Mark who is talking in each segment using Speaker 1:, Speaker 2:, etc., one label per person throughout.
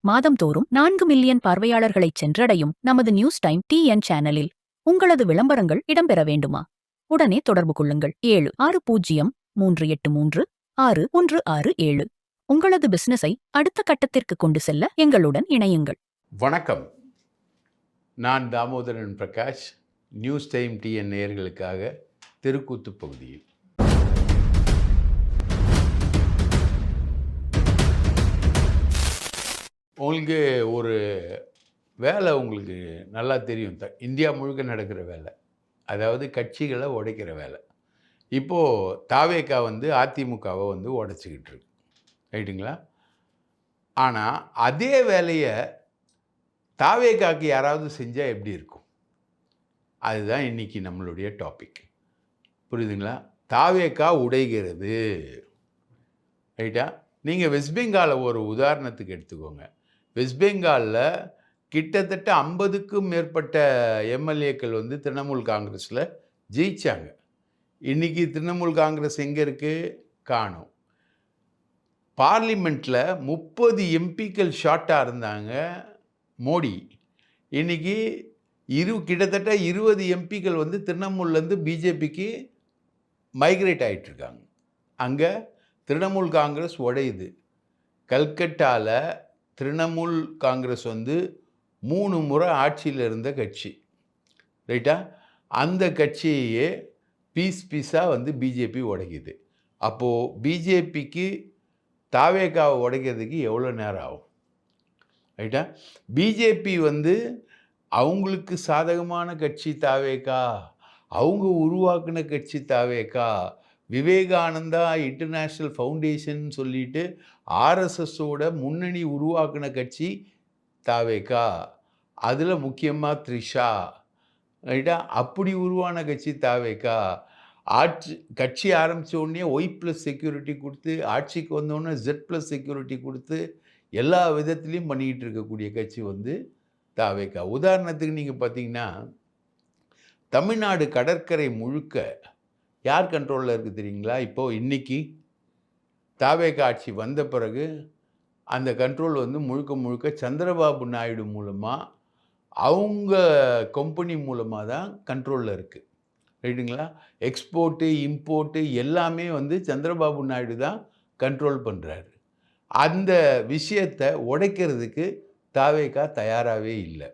Speaker 1: மாதம்தோறும் 4 million பார்வையாளர்களைச் சென்றடையும் நமது news time TN சேனலில் உங்களது விளம்பரங்கள் இடம்பெற வேண்டுமா? உடனே தொடர்பு கொள்ளுங்கள். 7603836167. உங்களது பிசினஸை அடுத்த கட்டத்திற்கு கொண்டு செல்ல எங்களுடன் இணையுங்கள்.
Speaker 2: வணக்கம், நான் Damodaran Prakash. News time TN நேயர்களுக்காக தெருக்கூத்து பகுதியில். உங்களுக்கு ஒரு வேலை உங்களுக்கு நல்லா தெரியும், இந்தியா முழுக்க நடக்கிற வேலை, அதாவது கட்சிகளை உடைக்கிற வேலை. இப்போது தாவேகா அதிமுகவை உடைச்சிக்கிட்டு இருக்கு, ரைட்டுங்களா? ஆனால் அதே வேலையை தாவேகாக்கு யாராவது செஞ்சால் எப்படி இருக்கும்? அதுதான் இன்றைக்கி நம்மளுடைய டாபிக். புரியுதுங்களா? தாவேகா உடைகிறது, ரைட்டா? நீங்கள் வெஸ்ட் பெங்காலை ஒரு உதாரணத்துக்கு எடுத்துக்கோங்க. வெஸ்ட் பெங்காலில் கிட்டத்தட்ட 50க்கும் மேற்பட்ட எம்எல்ஏக்கள் திரிணாமுல் காங்கிரஸில் ஜெயித்தாங்க. இன்றைக்கி திரிணாமுல் காங்கிரஸ் எங்கே இருக்குது? காணோம். பார்லிமெண்ட்டில் 30 எம்பிக்கள் ஷார்ட்டாக இருந்தாங்க மோடி. இன்றைக்கி கிட்டத்தட்ட 20 எம்பிக்கள் திரிணாமுல்லேருந்து பிஜேபிக்கு மைக்ரேட் ஆகிட்டுருக்காங்க. அங்கே திரிணாமுல் காங்கிரஸ் உடையுது. கல்கட்டாவில் திரிணாமுல் காங்கிரஸ் 3 முறை ஆட்சியில் இருந்த கட்சி, ரைட்டா? அந்த கட்சியே பீஸாக பிஜேபி உடைக்குது. அப்போது பிஜேபிக்கு தாவேகாவை உடைக்கிறதுக்கு எவ்வளோ நேரம் ஆகும், ரைட்டா? பிஜேபி அவங்களுக்கு சாதகமான கட்சி தாவேகா, அவங்க உருவாக்கின கட்சி தாவேகா. விவேகானந்தா இன்டர்நேஷ்னல் ஃபவுண்டேஷன் சொல்லிட்டு ஆர்எஸ்எஸோட முன்னணி உருவாக்கின கட்சி தாவேகா. அதில் முக்கியமாக த்ரிஷா, ரைட்டா? அப்படி உருவான கட்சி தாவேகா. கட்சி ஆரம்பித்த உடனே ஒய்+ செக்யூரிட்டி கொடுத்து, ஆட்சிக்கு வந்தோடனே Z+ செக்யூரிட்டி கொடுத்து, எல்லா விதத்துலேயும் பண்ணிக்கிட்டு இருக்கக்கூடிய கட்சி தாவேகா. உதாரணத்துக்கு நீங்கள் பார்த்தீங்கன்னா, தமிழ்நாடு கடற்கரை முழுக்க யார் கண்ட்ரோலில் இருக்குது தெரியுங்களா? இப்போது இன்றைக்கி தாவேகா ஆட்சி வந்த பிறகு அந்த கண்ட்ரோல் முழுக்க சந்திரபாபு நாயுடு மூலமாக, அவங்க கம்பெனி மூலமாக தான் கண்ட்ரோலில் இருக்குது, ரைட்டுங்களா? எக்ஸ்போர்ட்டு இம்போர்ட்டு எல்லாமே சந்திரபாபு நாயுடு தான் கண்ட்ரோல் பண்ணுறாரு. அந்த விஷயத்தை உடைக்கிறதுக்கு தாவேகா தயாராகவே இல்லை.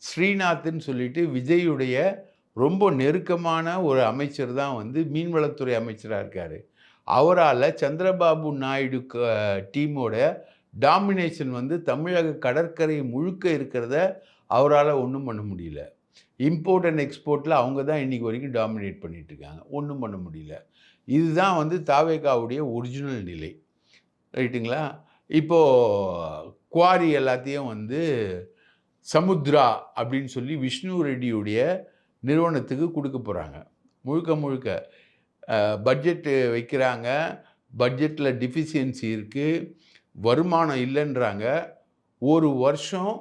Speaker 2: ஸ்ரீநாத்னு சொல்லிட்டு விஜயுடைய ரொம்ப நெருக்கமான ஒரு அமைச்சர் தான் மீன்வளத்துறை அமைச்சராக இருக்கார். அவரால் சந்திரபாபு நாயுடு டீமோட டாமினேஷன் தமிழக கடற்கரை முழுக்க இருக்கிறத அவரால் ஒன்றும் பண்ண முடியல. இம்போர்ட் அண்ட் எக்ஸ்போர்ட்டில் அவங்க தான் இன்றைக்கி வரைக்கும் டாமினேட் பண்ணிகிட்ருக்காங்க, ஒன்றும் பண்ண முடியல. இதுதான் தாவேகாவுடைய ஒரிஜினல் நிலை, ரைட்டுங்களா? இப்போது குவாரி எல்லாத்தையும் சமுத்ரா அப்படின்னு சொல்லி விஷ்ணு ரெட்டியுடைய நிறுவனத்துக்கு கொடுக்க போகிறாங்க. முழுக்க பட்ஜெட்டு வைக்கிறாங்க. பட்ஜெட்டில் டிஃபிஷியன்சி இருக்குது, வருமானம் இல்லைன்றாங்க. ஒரு வருஷம்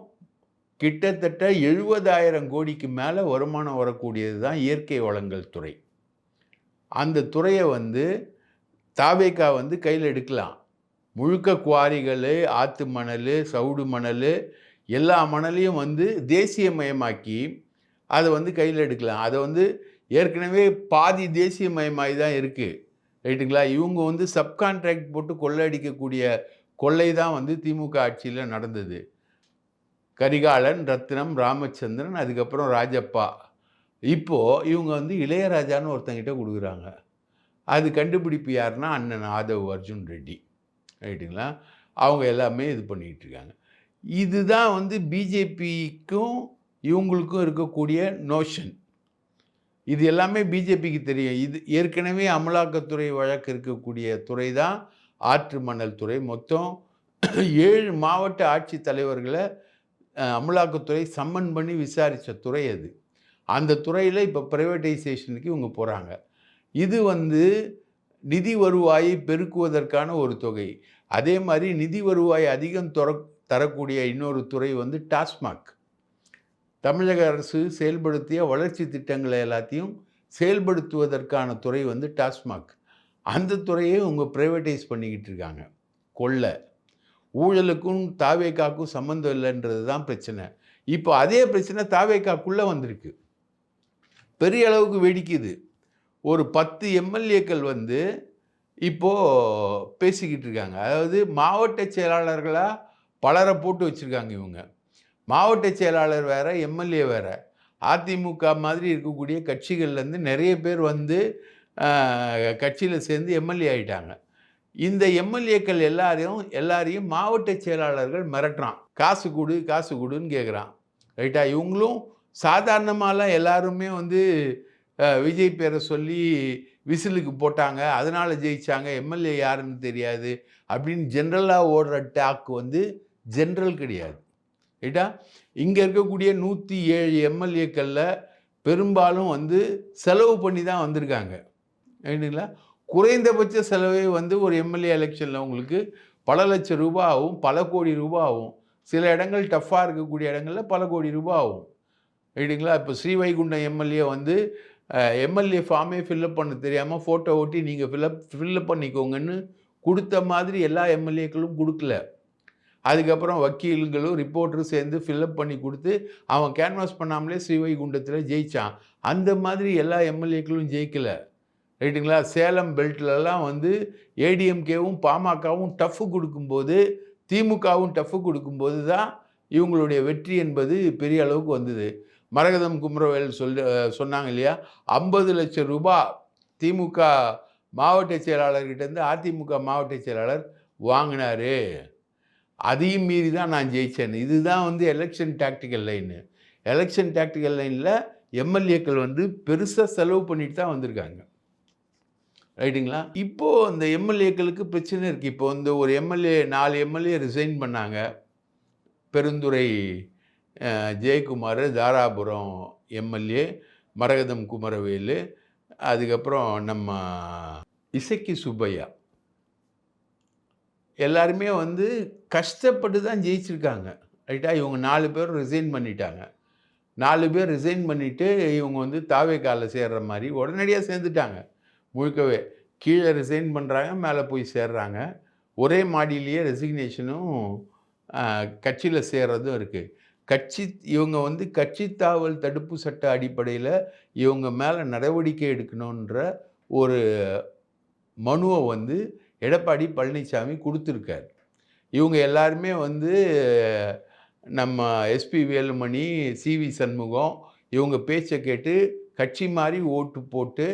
Speaker 2: கிட்டத்தட்ட 70,000 கோடிக்கு மேலே வருமானம் வரக்கூடியது தான் இயற்கை வளங்கள் துறை. அந்த துறையை தாவேகா கையில் எடுக்கலாம். முழுக்க குவாரிகள், ஆற்று மணல், சவுடு மணல், எல்லா மணலையும் தேசியமயமாக்கி அதை கையில் எடுக்கலாம். அதை ஏற்கனவே பாதி தேசியமயமாகி தான் இருக்குது, ரைட்டுங்களா? இவங்க சப்கான்ட்ராக்ட் போட்டு கொள்ளையடிக்கக்கூடிய கொள்ளை தான் திமுக ஆட்சியில் நடந்தது. கரிகாலன், ரத்னம், ராமச்சந்திரன், அதுக்கப்புறம் ராஜப்பா. இப்போது இவங்க இளையராஜான்னு ஒருத்தங்கிட்ட கொடுக்குறாங்க. அது கண்டுபிடிப்பு யாருன்னா அண்ணன் ஆதவ் அர்ஜுன் ரெட்டி, ரைட்டுங்களா? அவங்க எல்லாமே இது பண்ணிக்கிட்டு இருக்காங்க. இதுதான் பிஜேபிக்கும் இவங்களுக்கும் இருக்கக்கூடிய நோஷன். இது எல்லாமே பிஜேபிக்கு தெரியும். இது ஏற்கனவே அமலாக்கத்துறை வழக்கு இருக்கக்கூடிய துறை தான் ஆற்று மணல் துறை. மொத்தம் 7 மாவட்ட ஆட்சித் தலைவர்களை அமலாக்கத்துறை சம்மன் பண்ணி விசாரித்த துறை அது. அந்த துறையில் இப்போ ப்ரைவேட்டைசேஷனுக்கு இவங்க போகிறாங்க. இது நிதி வருவாயை பெருக்குவதற்கான ஒரு தொகை. அதே மாதிரி நிதி வருவாய் அதிகம் தரக்கூடிய இன்னொரு துறை டாஸ்மாக். தமிழக அரசு செயல்படுத்திய வளர்ச்சி திட்டங்களை எல்லாத்தையும் செயல்படுத்துவதற்கான துறை டாஸ்மாக். அந்த துறையை இவங்க ப்ரைவேட்டைஸ் பண்ணிக்கிட்டு இருக்காங்க. கொள்ளை ஊழலுக்கும் தாவேகாக்கும் சம்மந்தம் இல்லைன்றது தான் பிரச்சனை. இப்போ அதே பிரச்சனை தாவேகாக்குள்ளே வந்திருக்கு. பெரிய அளவுக்கு வெடிக்குது. ஒரு 10 எம்எல்ஏக்கள் வந்து இப்போ பேசிக்கிட்டு இருக்காங்க. அதாவது மாவட்ட செயலாளர்களா பலரை போட்டு வச்சிருக்காங்க இவங்க. மாவட்ட செயலாளர் வேற, எம்எல்ஏ வேற. அதிமுக மாதிரி இருக்கக்கூடிய கட்சிகள்லேருந்து நிறைய பேர் வந்து கட்சியில் சேர்ந்து எம்எல்ஏ ஆயிட்டாங்க. இந்த எம்எல்ஏக்கள் எல்லாரையும் மாவட்ட செயலாளர்கள் மிரட்டுறான். காசு கொடு, காசு கொடுன்னு கேட்குறான். ரைட்டா? இவங்களும் சாதாரணமாலாம் எல்லாருமே வந்து விஜய் பேரை சொல்லி விசிலுக்கு போட்டாங்க, அதனால் ஜெயிச்சாங்க, எம்எல்ஏ யாருன்னு தெரியாது அப்படின்னு ஜென்ரலாக ஓடுற டாக் வந்து ஜென்ரல் கிடையாது. ரைட்டா? இங்கே இருக்கக்கூடிய 107 எம்எல்ஏக்களில் பெரும்பாலும் வந்து செலவு பண்ணி தான் வந்திருக்காங்க. ரைட்டுங்களா? குறைந்தபட்ச செலவே வந்து ஒரு எம்எல்ஏ எலெக்ஷனில் உங்களுக்கு பல லட்சம் ரூபாய் ஆகும், பல கோடி ரூபாய் ஆகும். சில இடங்கள் டஃப்பாக இருக்கக்கூடிய இடங்களில் பல கோடி ரூபாய் ஆகும். ரைட்டுங்களா? இப்போ ஸ்ரீவைகுண்டம் எம்எல்ஏ வந்து எம்எல்ஏ ஃபார்மே ஃபில்லப் பண்ண தெரியாமல் ஃபோட்டோ ஓட்டி நீங்கள் ஃபில்லப் பண்ணிக்கோங்கன்னு கொடுத்த மாதிரி எல்லா எம்எல்ஏக்களும் கொடுக்கல. அதுக்கப்புறம் வக்கீல்களும் ரிப்போர்ட்டரும் சேர்ந்து ஃபில்லப் பண்ணி கொடுத்து அவன் கேன்வாஸ் பண்ணாமலே ஸ்ரீவைகுண்டத்தில் ஜெயித்தான். அந்த மாதிரி எல்லா எம்எல்ஏக்களும் ஜெயிக்கலை. ரைட்டுங்களா? சேலம் பெல்ட்லலாம் வந்து ஏடிஎம்கேவும் பாமகவும் டஃப்பு கொடுக்கும்போது, திமுகவும் டஃப்பு கொடுக்கும்போது தான் இவங்களுடைய வெற்றி என்பது பெரிய அளவுக்கு வந்தது. மரகதம் குமரவேல் சொன்னாங்க இல்லையா, 50 லட்சம் ரூபாய் திமுக மாவட்ட செயலாளர்கிட்டேருந்து அதிமுக மாவட்ட செயலாளர் வாங்கினார். அதையும் மீறி தான் நான் ஜெயித்தேன். இதுதான் வந்து election tactical line. Election tactical லைனில் எம்எல்ஏக்கள் வந்து பெருசாக செலவு பண்ணிட்டு தான் வந்திருக்காங்க. ரைட்டுங்களா? இப்போது அந்த எம்எல்ஏக்களுக்கு பிரச்சனை இருக்குது. இப்போ வந்து ஒரு எம்எல்ஏ 4 எம்எல்ஏ ரிசைன் பண்ணாங்க. பெருந்துறை ஜெயக்குமார், தாராபுரம் எம்எல்ஏ, மரகதம் குமரவேலு, அதுக்கப்புறம் நம்ம இசக்கி சுப்பையா, எல்லாருமே வந்து கஷ்டப்பட்டு தான் ஜெயிச்சிருக்காங்க. ரைட்டா? இவங்க 4 பேரும் ரிசைன் பண்ணிட்டாங்க. 4 பேர் ரிசைன் பண்ணிவிட்டு இவங்க வந்து தாவேகால சேர்ற மாதிரி உடனடியாக சேர்ந்துட்டாங்க. முழுக்கவே கீழே ரிசைன் பண்ணுறாங்க, மேலே போய் சேர்றாங்க. ஒரே மாடியிலேயே ரெசிக்னேஷனும் கட்சியில் சேர்றதும் இருக்குது. இவங்க வந்து கட்சி தாவல் தடுப்பு சட்ட அடிப்படையில் இவங்க மேலே நடவடிக்கை எடுக்கணுன்ற ஒரு மனுவை வந்து எடப்பாடி பழனிசாமி கொடுத்துருக்கார். இவங்க எல்லாருமே வந்து நம்ம எஸ்பி வேலுமணி, சிவி சண்முகம் இவங்க பேச்சை கேட்டு கட்சி மாதிரி ஓட்டு போட்டு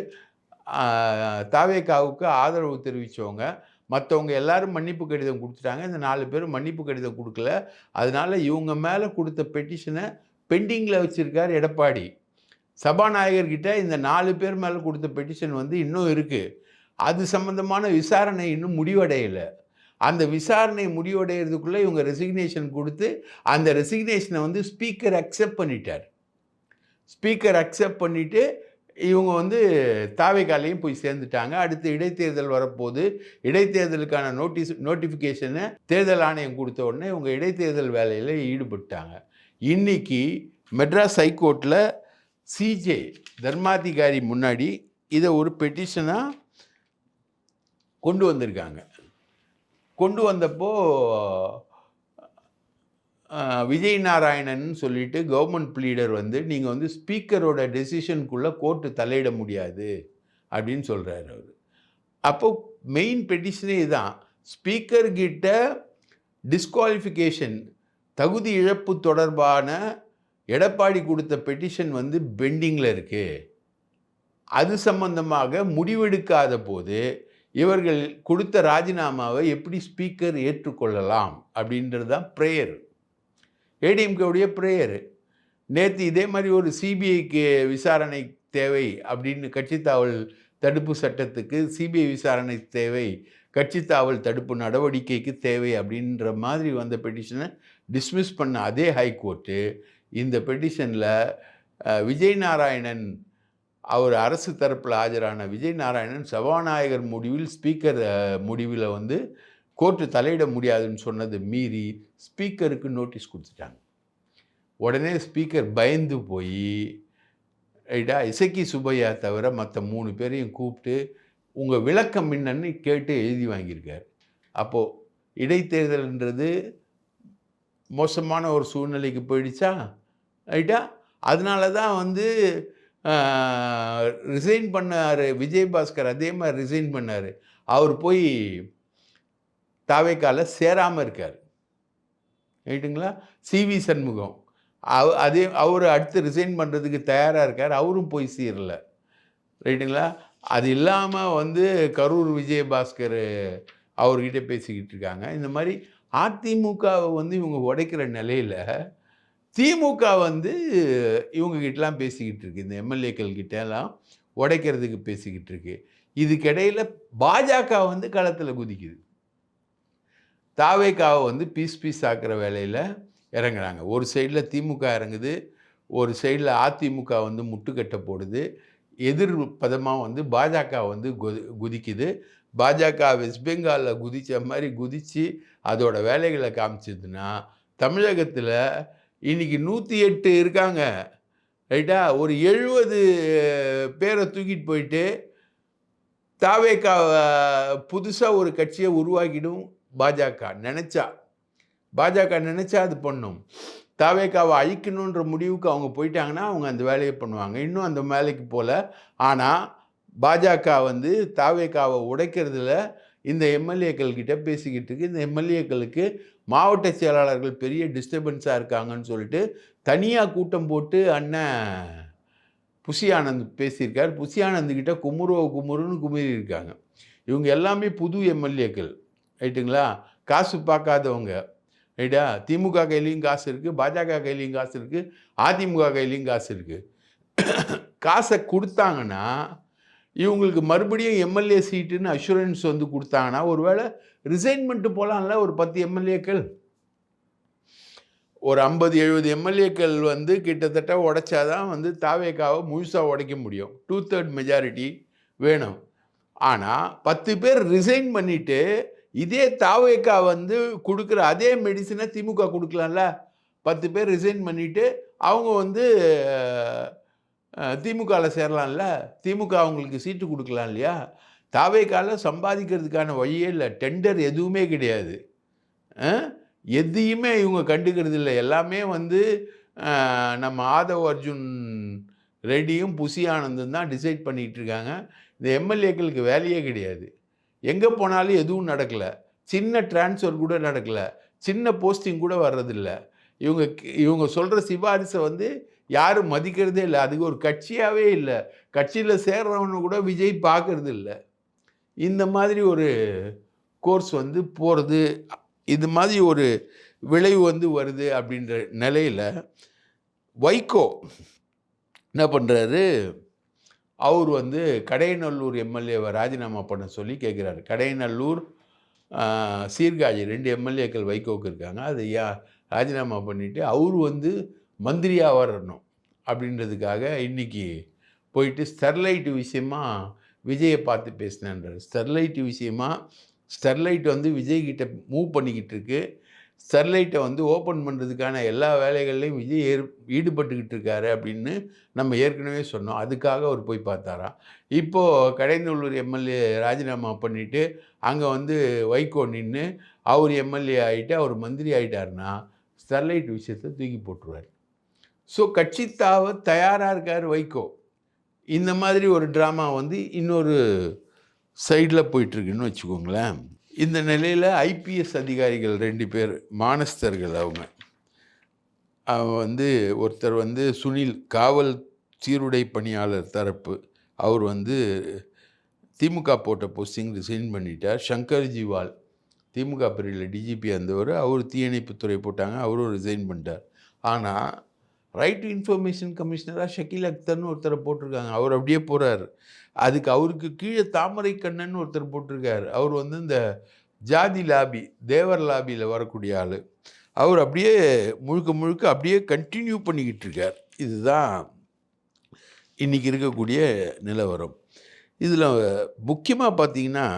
Speaker 2: தாவேகாவுக்கு ஆதரவு தெரிவித்தவங்க. மற்றவங்க எல்லாரும் மன்னிப்பு கடிதம் கொடுத்துட்டாங்க. இந்த 4 பேரும் மன்னிப்பு கடிதம் கொடுக்கல. அதனால் இவங்க மேலே கொடுத்த பெட்டிஷனை பெண்டிங்கில் வச்சுருக்கார் எடப்பாடி. சபாநாயகர்கிட்ட இந்த 4 பேர் மேலே கொடுத்த பெட்டிஷன் வந்து இன்னும் இருக்குது. அது சம்பந்தமான விசாரணை இன்னும் முடிவடையலை. அந்த விசாரணை முடிவடைகிறதுக்குள்ளே இவங்க ரெசிக்னேஷன் கொடுத்து அந்த ரெசிக்னேஷனை வந்து ஸ்பீக்கர் அக்செப்ட் பண்ணிட்டார். ஸ்பீக்கர் அக்செப்ட் பண்ணிவிட்டு இவங்க வந்து தாவேகாலையும் போய் சேர்ந்துட்டாங்க. அடுத்து இடைத்தேர்தல் வரப்போது. இடைத்தேர்தலுக்கான நோட்டிஃபிகேஷனை தேர்தல் ஆணையம் கொடுத்த உடனே இவங்க இடைத்தேர்தல் வேலையில் ஈடுபட்டாங்க. இன்றைக்கி மெட்ராஸ் ஹைகோர்ட்டில் சிஜே தர்மாதிகாரி முன்னாடி இதை ஒரு பெட்டிஷனாக கொண்டு வந்திருக்காங்க. கொண்டு வந்தப்போ விஜய் நாராயணன் சொல்லிட்டு கவர்மெண்ட் ப்ளீடர் வந்து நீங்கள் வந்து ஸ்பீக்கரோட டெசிஷனுக்குள்ளே கோர்ட்டு தலையிட முடியாது அப்படின்னு சொல்கிறார் அவர். அப்போது மெயின் பெட்டிஷனே இதுதான். ஸ்பீக்கர்கிட்ட டிஸ்குவாலிஃபிகேஷன் தகுதி இழப்பு தொடர்பான எடப்பாடி கொடுத்த பெட்டிஷன் வந்து பெண்டிங்கில் இருக்குது. அது சம்பந்தமாக முடிவெடுக்காத போது இவர்கள் கொடுத்த ராஜினாமாவை எப்படி ஸ்பீக்கர் ஏற்றுக்கொள்ளலாம் அப்படின்றது தான் ப்ரேயர், ஏடிஎம்கேவுடைய ப்ரேயரு. நேற்று இதே மாதிரி ஒரு சிபிஐக்கு விசாரணை தேவை அப்படின்னு கட்சித்தாவல் தடுப்பு சட்டத்துக்கு சிபிஐ விசாரணை தேவை, கட்சித்தாவல் தடுப்பு நடவடிக்கைக்கு தேவை அப்படின்ற மாதிரி வந்த பெட்டிஷனை டிஸ்மிஸ் பண்ண அதே ஹைகோர்ட்டு இந்த பெட்டிஷனில் விஜய் நாராயணன் அவர் அரசு தரப்பில் ஆஜரான விஜய் நாராயணன் சபாநாயகர் முடிவில் ஸ்பீக்கர் முடிவில் வந்து கோர்ட்டு தலையிட முடியாதுன்னு சொன்னது மீறி ஸ்பீக்கருக்கு நோட்டீஸ் கொடுத்துட்டாங்க. உடனே ஸ்பீக்கர் பயந்து போய் ரைட்டா இசக்கி சுப்பையா தவிர மற்ற 3 பேரையும் கூப்பிட்டு உங்கள் விளக்கம் என்னன்னு கேட்டு எழுதி வாங்கியிருக்கார். அப்போது இடைத்தேர்தல்ன்றது மோசமான ஒரு சூழ்நிலைக்கு போயிடுச்சா, ரைட்டா? அதனால தான் வந்து ரிசைன் பண்ணார் விஜயபாஸ்கர். அதே மாதிரி ரிசைன் பண்ணார். அவர் போய் தாவேக்கால சேராமல் இருக்கார், ரைட்டுங்களா? சிவி சண்முகம் அவர் அடுத்து ரிசைன் பண்ணுறதுக்கு தயாராக இருக்கார். அவரும் போய் சேரல, ரைட்டுங்களா? அது இல்லாமல் வந்து கரூர் விஜயபாஸ்கர் அவர்கிட்ட பேசிக்கிட்டு இருக்காங்க. இந்த மாதிரி அதிமுகவை வந்து இவங்க உடைக்கிற நிலையில் திமுக வந்து இவங்ககிட்டலாம் பேசிக்கிட்டு இருக்கு. இந்த எம்எல்ஏக்கள் கிட்டலாம் உடைக்கிறதுக்கு பேசிக்கிட்டு இருக்கு. இதுக்கிடையில் பாஜக வந்து களத்தில் குதிக்குது. தாவேக்காவை வந்து பீஸ் ஆக்குற வேலையில் இறங்குறாங்க. ஒரு சைடில் திமுக இறங்குது, ஒரு சைடில் அதிமுக வந்து முட்டுக்கட்டை போடுது. எதிர் பதமாக வந்து பாஜக வந்து குதிக்குது. பாஜக வெஸ்ட் பெங்காலில் குதித்த மாதிரி குதித்து அதோட வேலைகளை காமிச்சதுன்னா, தமிழகத்தில் இன்றைக்கி 108 இருக்காங்க, ரைட்டா? ஒரு 70 பேரை தூக்கிட்டு போயிட்டு தாவேக்கா புதுசாக ஒரு கட்சியை உருவாக்கிடும் பாஜக நினச்சா. பாஜக நினச்சா அது பண்ணும். தாவேக்காவை அழிக்கணுன்ற முடிவுக்கு அவங்க போயிட்டாங்கன்னா அவங்க அந்த வேலையை பண்ணுவாங்க. இன்னும் அந்த வேலைக்கு போகல. ஆனால் பாஜக வந்து தாவேக்காவை உடைக்கிறதுல இந்த எம்எல்ஏக்கள் கிட்ட பேசிக்கிட்டு இருக்கு. இந்த எம்எல்ஏக்களுக்கு மாவட்ட செயலாளர்கள் பெரிய டிஸ்டர்பன்ஸாக இருக்காங்கன்னு சொல்லிட்டு தனியாக கூட்டம் போட்டு அண்ணன் புஷி ஆனந்த் பேசியிருக்கார். புஷி ஆனந்த் கிட்ட குமுறுன்னு குமுறி இருக்காங்க. இவங்க எல்லாமே புது எம்எல்ஏக்கள், ரைட்டுங்களா? காசு பார்க்காதவங்க, ரைட்டா? திமுக கையிலையும் காசு இருக்குது, பாஜக கையிலையும் காசு இருக்குது, அதிமுக கையிலையும் காசு இருக்குது. காசை கொடுத்தாங்கன்னா இவங்களுக்கு மறுபடியும் எம்எல்ஏ சீட்டுன்னு அஷூரன்ஸ் வந்து கொடுத்தாங்கன்னா ஒருவேளை ரிசைன் பண்ணிட்டு போகலாம்ல. ஒரு 10 எம்எல்ஏக்கள், ஒரு 50-70 எம்எல்ஏக்கள் வந்து கிட்டத்தட்ட உடைச்சாதான் வந்து தாவேக்காவை முழுசாக உடைக்க முடியும். 2/3 மெஜாரிட்டி வேணும். ஆனால் 10 பேர் ரிசைன் பண்ணிவிட்டு இதே தாவேக்கா வந்து கொடுக்குற அதே மெடிசனை திமுக கொடுக்கலாம்ல. 10 பேர் ரிசைன் பண்ணிவிட்டு அவங்க வந்து திமுகவில் சேரலாம்ல. திமுக அவங்களுக்கு சீட்டு கொடுக்கலாம் இல்லையா? தாவேக்காவில் சம்பாதிக்கிறதுக்கான வழியே இல்லை. டெண்டர் எதுவுமே கிடையாது. எதையுமே இவங்க கண்டுக்கிறது இல்லை. எல்லாமே வந்து நம்ம ஆதவ் அர்ஜுன் ரெட்டியும் புஷி ஆனந்தும் தான் டிசைட் பண்ணிகிட்டு இருக்காங்க. இந்த எம்எல்ஏக்களுக்கு வேலையே கிடையாது. எங்கே போனாலும் எதுவும் நடக்கலை. சின்ன டிரான்ஸ்ஃபர் கூட நடக்கலை. சின்ன போஸ்டிங் கூட வர்றதில்லை. இவங்க சொல்கிற சிபாரிசை வந்து யாரும் மதிக்கிறதே இல்லை. அதுக்கு ஒரு கட்சியாகவே இல்லை. கட்சியில் சேர்றவனு கூட விஜய் பார்க்கறது இல்லை. இந்த மாதிரி ஒரு கோர்ஸ் வந்து போகிறது, இது மாதிரி ஒரு விளைவு வந்து வருது. அப்படின்ற நிலையில் வைகோ என்ன பண்ணுறாரு, அவர் வந்து கடையநல்லூர் எம்எல்ஏவை ராஜினாமா பண்ண சொல்லி கேட்குறாரு. கடையநல்லூர், சீர்காழி 2 எம்எல்ஏக்கள் வைகோவுக்கு இருக்காங்க. அதை ராஜினாமா பண்ணிவிட்டு அவர் வந்து மந்திரியாக வரணும் அப்படின்றதுக்காக இன்றைக்கி போயிட்டு ஸ்டெர்லைட் விஷயமா விஜயை பார்த்து பேசினேன்றார். ஸ்டெர்லைட் விஷயமா ஸ்டெர்லைட் வந்து விஜய்கிட்ட மூவ் பண்ணிக்கிட்டு இருக்கு. ஸ்டெர்லைட்டை வந்து ஓப்பன் பண்ணுறதுக்கான எல்லா வேலைகள்லையும் விஜய் ஈடுபட்டுக்கிட்டு இருக்காரு அப்படின்னு நம்ம ஏற்கனவே சொன்னோம். அதுக்காக அவர் போய் பார்த்தாராம். இப்போது கடையநல்லூர் எம்எல்ஏ ராஜினாமா பண்ணிவிட்டு அங்கே வந்து வைகோ நின்று அவர் எம்எல்ஏ ஆகிட்டு அவர் மந்திரி ஆகிட்டாருன்னா ஸ்டெர்லைட் விஷயத்தை தூக்கி போட்டுருவார். ஸோ கட்சி தாவ தயாராக இருக்கார் வைகோ. இந்த மாதிரி ஒரு ட்ராமா வந்து இன்னொரு சைடில் போயிட்டுருக்குன்னு வச்சுக்கோங்களேன். இந்த நிலையில் ஐபிஎஸ் அதிகாரிகள் 2 பேர் மானஸ்தர்கள். அவங்க வந்து ஒருத்தர் வந்து சுனில் காவல் சீருடை பணியாளர் தரப்பு, அவர் வந்து திமுக போட்ட போஸ்டிங் ரிசைன் பண்ணிட்டார். சங்கர் ஜிவால் திமுக பிரிவில் டிஜிபி இருந்தவர், அவர் தீயணைப்புத்துறை போட்டாங்க, அவரும் ரிசைன் பண்ணிட்டார். ஆனால் ரைட் டு இன்ஃபர்மேஷன் கமிஷனராக ஷக்கீல் அக்தர்னு ஒருத்தரை போட்டிருக்காங்க. அவர் அப்படியே போகிறார். அவருக்கு கீழே தாமரை கண்ணன் ஒருத்தர் போட்டிருக்கார். அவர் வந்து இந்த ஜாதி லாபி, தேவர் லாபியில் வரக்கூடிய ஆள். அவர் அப்படியே முழுக்க அப்படியே கண்டினியூ பண்ணிக்கிட்டு இருக்கார். இதுதான் இன்றைக்கி இருக்கக்கூடிய நிலவரம். இதில் முக்கியமாக பார்த்தீங்கன்னா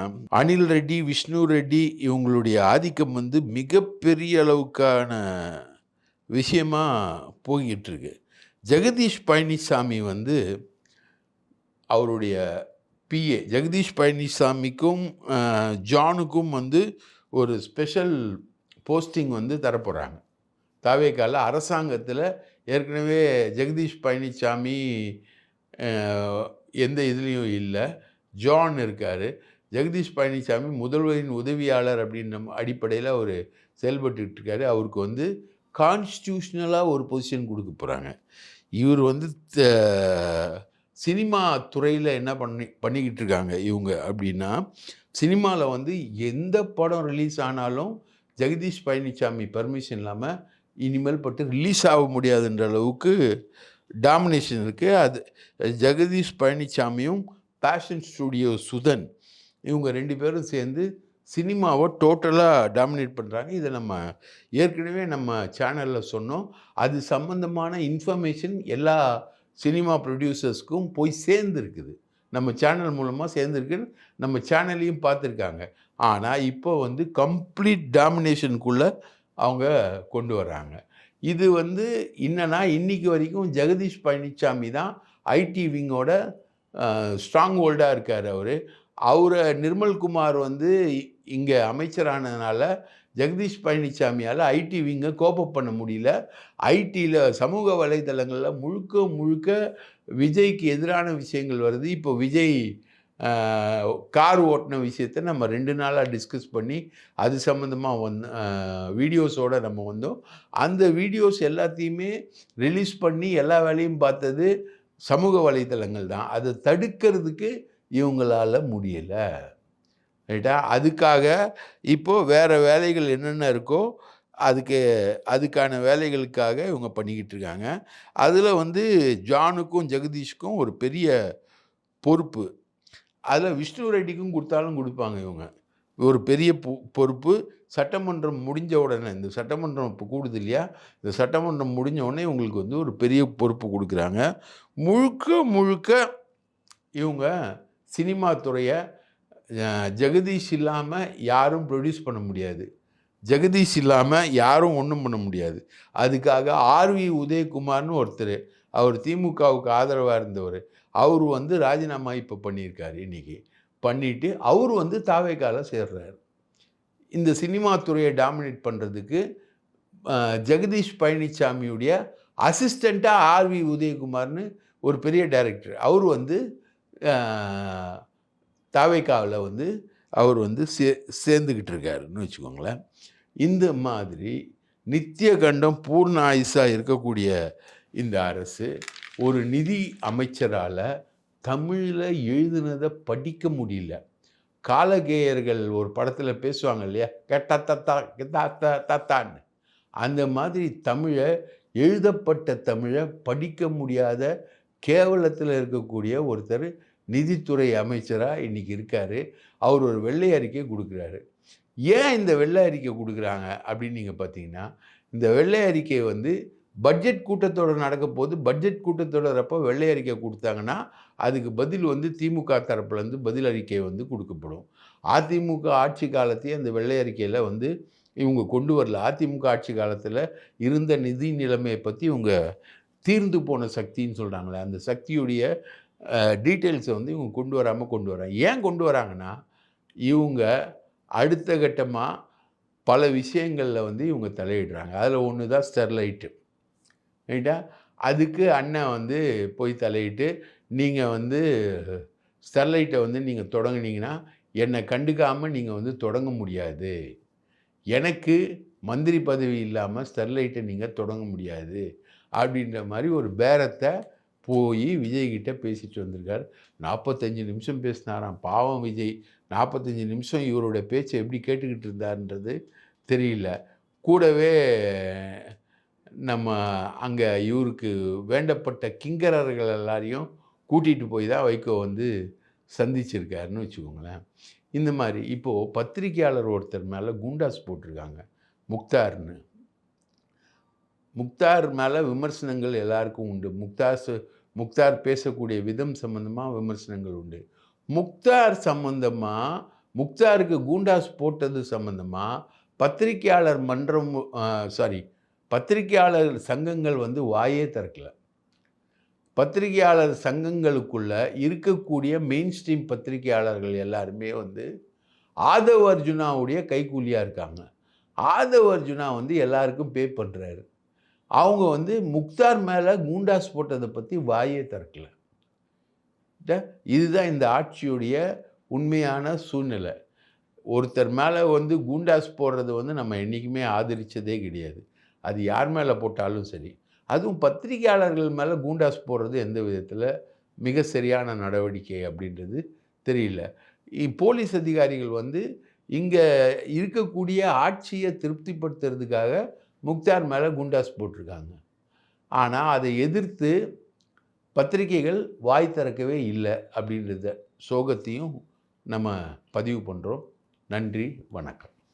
Speaker 2: அனில் ரெட்டி, விஷ்ணு ரெட்டி இவங்களுடைய ஆதிக்கம் வந்து மிகப்பெரிய அளவுக்கான விஷயமாக போய்கிட்டுருக்கு. ஜெகதீஷ் பழனிசாமி வந்து அவருடைய பிஏ, ஜெகதீஷ் பழனிசாமிக்கும் ஜானுக்கும் வந்து ஒரு ஸ்பெஷல் போஸ்டிங் வந்து தரப்போகிறாங்க. தாவேக்கால அரசாங்கத்தில் ஏற்கனவே ஜெகதீஷ் பழனிசாமி எந்த இதுலேயும் இல்லை. ஜான் இருக்கார். ஜெகதீஷ் பழனிசாமி முதல்வரின் உதவியாளர் அப்படின்ற அடிப்படையில் அவர் செயல்பட்டுக்கிட்டு இருக்காரு. அவருக்கு வந்து கான்ஸ்டியூஷனலாக ஒரு பொசிஷன் கொடுக்க போகிறாங்க. இவர் வந்து சினிமா துறையில் என்ன பண்ணிக்கிட்டு இருக்காங்க இவங்க அப்படின்னா, சினிமாவில் வந்து எந்த படம் ரிலீஸ் ஆனாலும் ஜெகதீஷ் பழனிசாமி பர்மிஷன் இல்லாமல் இனிமேல் பட்டு ரிலீஸ் ஆக முடியாதுன்ற அளவுக்கு டாமினேஷன் இருக்குது. அது ஜெகதீஷ் பழனிசாமியும் பேஷன் ஸ்டுடியோ சுதன் இவங்க 2 பேரும் சேர்ந்து சினிமாவை டோட்டலாக டாமினேட் பண்ணுறாங்க. இதை நம்ம ஏற்கனவே நம்ம சேனலில் சொன்னோம். அது சம்மந்தமான இன்ஃபர்மேஷன் எல்லா சினிமா ப்ரொடியூசர்ஸ்க்கும் போய் சேர்ந்துருக்குது. நம்ம சேனல் மூலமாக சேர்ந்துருக்குன்னு நம்ம சேனல்லையும் பார்த்துருக்காங்க. ஆனால் இப்போ வந்து கம்ப்ளீட் டாமினேஷனுக்குள்ளே அவங்க கொண்டு வராங்க. இது வந்து என்னன்னா, இன்றைக்கி வரைக்கும் ஜெகதீஷ் பழனிசாமி தான் ஐடி விங்கோட ஸ்ட்ராங் ஹோல்டாக இருக்கார். அவரை நிர்மல்குமார் வந்து இங்கே அமைச்சரானதுனால ஜெகதீஷ் பழனிசாமியால் ஐடி விங்கை கோப்பப் பண்ண முடியல. ஐடியில் சமூக வலைதளங்களில் முழுக்க விஜய்க்கு எதிரான விஷயங்கள் வருது. இப்போ விஜய் கார் ஓட்டின விஷயத்தை நம்ம 2 நாளாக டிஸ்கஸ் பண்ணி அது சம்மந்தமாக வீடியோஸோடு நம்ம வந்தோம். அந்த வீடியோஸ் எல்லாத்தையுமே ரிலீஸ் பண்ணி எல்லா வேலையும் பார்த்தது சமூக வலைதளங்கள் தான். அதை தடுக்கிறதுக்கு இவங்களால் முடியலை. ரைட்டா? அதுக்காக இப்போது வேறு வேலைகள் என்னென்ன இருக்கோ அதுக்கான வேலைகளுக்காக இவங்க பண்ணிக்கிட்டு இருக்காங்க. அதில் வந்து ஜானுக்கும் ஜெகதீஷுக்கும் ஒரு பெரிய பொறுப்பு. அதில் விஷ்ணு ரெட்டிக்கும் கொடுத்தாலும் கொடுப்பாங்க இவங்க. ஒரு பெரிய பொறுப்பு. சட்டமன்றம் முடிஞ்ச உடனே, இந்த சட்டமன்றம் இப்போ கூடுது இல்லையா, இந்த சட்டமன்றம் முடிஞ்ச உடனே இவங்களுக்கு வந்து ஒரு பெரிய பொறுப்பு கொடுக்குறாங்க. முழுக்க இவங்க சினிமா துறையை ஜெகதீஷ் இல்லாமல் யாரும் ப்ரொடியூஸ் பண்ண முடியாது. ஜெகதீஷ் இல்லாமல் யாரும் ஒன்றும் பண்ண முடியாது. அதுக்காக ஆர்வி உதயகுமார்னு ஒருத்தர், அவர் திமுகவுக்கு ஆதரவாக இருந்தவர், அவர் வந்து ராஜினாமா இப்போ பண்ணியிருக்காரு. இன்றைக்கி பண்ணிவிட்டு அவர் வந்து தாவேக்கால சேர்றாரு. இந்த சினிமா துறையை டாமினேட் பண்ணுறதுக்கு ஜெகதீஷ் பழனிசாமியுடைய அசிஸ்டண்ட்டாக ஆர்வி உதயகுமார்னு ஒரு பெரிய டைரக்டர், அவர் வந்து தாவேக்காவில் வந்து அவர் வந்து சேர்ந்துக்கிட்டு இருக்காருன்னு வச்சுக்கோங்களேன். இந்த மாதிரி நித்திய கண்டம் பூர்ண ஆயுசாக இருக்கக்கூடிய இந்த அரசு ஒரு நிதி அமைச்சரால் தமிழில் எழுதுனதை படிக்க முடியல. காலகேயர்கள் ஒரு படத்தில் பேசுவாங்க இல்லையா, தத்தான்னு, அந்த மாதிரி தமிழை, எழுதப்பட்ட தமிழை படிக்க முடியாத கேவலத்தில் இருக்கக்கூடிய ஒருத்தர் நிதித்துறை அமைச்சராக இன்றைக்கி இருக்கார். அவர் ஒரு வெள்ளை அறிக்கை கொடுக்குறாரு. ஏன் இந்த வெள்ளை அறிக்கை கொடுக்குறாங்க அப்படின்னு நீங்கள் பார்த்தீங்கன்னா, இந்த வெள்ளை அறிக்கை வந்து பட்ஜெட் கூட்டத்தொடர் நடக்க போது, பட்ஜெட் கூட்டத்தொடர் அப்போ வெள்ளை அறிக்கை கொடுத்தாங்கன்னா அதுக்கு பதில் வந்து திமுக தரப்புலேருந்து பதில் அறிக்கை வந்து கொடுக்கப்படும். அதிமுக ஆட்சி காலத்தையே அந்த வெள்ளை அறிக்கையில் வந்து இவங்க கொண்டு வரல. அதிமுக ஆட்சி காலத்தில் இருந்த நிதி நிலைமையை பற்றி இவங்க தீர்ந்து போன சக்தின்னு சொல்கிறாங்களே, அந்த சக்தியுடைய டீட்டெயில்ஸை வந்து இவங்க கொண்டு வராங்க. ஏன் கொண்டு வராங்கன்னா, இவங்க அடுத்த கட்டமாக பல விஷயங்களில் வந்து இவங்க தலையிடுறாங்க. அதில் ஒன்று தான் ஸ்டெர்லைட்டு. ரைட்டா? அதுக்கு அண்ணன் வந்து போய் தலையிட்டு, நீங்கள் வந்து ஸ்டெர்லைட்டை வந்து நீங்கள் தொடங்குனீங்கன்னா என்னை கண்டுக்காமல் நீங்கள் வந்து தொடங்க முடியாது. எனக்கு மந்திரி பதவி இல்லாமல் ஸ்டெர்லைட்டை நீங்கள் தொடங்க முடியாது அப்படின்ற மாதிரி ஒரு பேரத்தை போய் விஜய்கிட்ட பேசிட்டு வந்திருக்கார். 45 நிமிஷம் பேசினாராம். பாவம் விஜய் 45 நிமிஷம் இவருடைய பேச்சை எப்படி கேட்டுக்கிட்டு இருந்தார்ன்றது தெரியல. கூடவே நம்ம அங்கே இவருக்கு வேண்டப்பட்ட கிங்கரர்கள் எல்லாரையும் கூட்டிகிட்டு போய் தான் வைகோ வந்து சந்திச்சிருக்காருன்னு வச்சுக்கோங்களேன். இந்த மாதிரி இப்போது பத்திரிகையாளர் ஒருத்தர் மேலே குண்டாஸ் போட்டிருக்காங்க, முக்தார்னு. முக்தார் மேலே விமர்சனங்கள் எல்லாருக்கும் உண்டு. முக்தார் பேசக்கூடிய விதம் சம்மந்தமாக விமர்சனங்கள் உண்டு. முக்தார் சம்மந்தமாக, முக்தாருக்கு குண்டாஸ் போட்டது சம்மந்தமாக பத்திரிகையாளர் சங்கங்கள் வந்து வாயே திறக்கல. பத்திரிகையாளர் சங்கங்களுக்குள்ள இருக்கக்கூடிய மெயின் ஸ்ட்ரீம் பத்திரிகையாளர்கள் எல்லாருமே வந்து ஆதவ் அர்ஜுனாவுடைய கைக்கூலியாக இருக்காங்க. ஆதவ் அர்ஜுனா வந்து எல்லாருக்கும் பே பண்ணுறாரு. அவங்க வந்து முக்தார் மேலே கூண்டாஸ் போட்டதை பற்றி வாயே திறக்கல. இதுதான் இந்த ஆட்சியுடைய உண்மையான சூழ்நிலை. ஒருத்தர் மேலே வந்து கூண்டாஸ் போடுறது வந்து நம்ம என்றைக்குமே ஆதரித்ததே கிடையாது. அது யார் மேலே போட்டாலும் சரி. அதுவும் பத்திரிகையாளர்கள் மேலே கூண்டாஸ் போடுறது எந்த விதத்தில் மிக சரியான நடவடிக்கை அப்படின்றது தெரியல. போலீஸ் அதிகாரிகள் வந்து இங்கே இருக்கக்கூடிய ஆட்சியை திருப்திப்படுத்துறதுக்காக முக்தார் மேலே குண்டாஸ் போட்டிருக்காங்க. ஆனால் அதை எதிர்த்து பத்திரிகைகள் வாய் திறக்கவே இல்லை அப்படின்றத சோகத்தையும் நம்ம பதிவு பண்ணுறோம். நன்றி, வணக்கம்.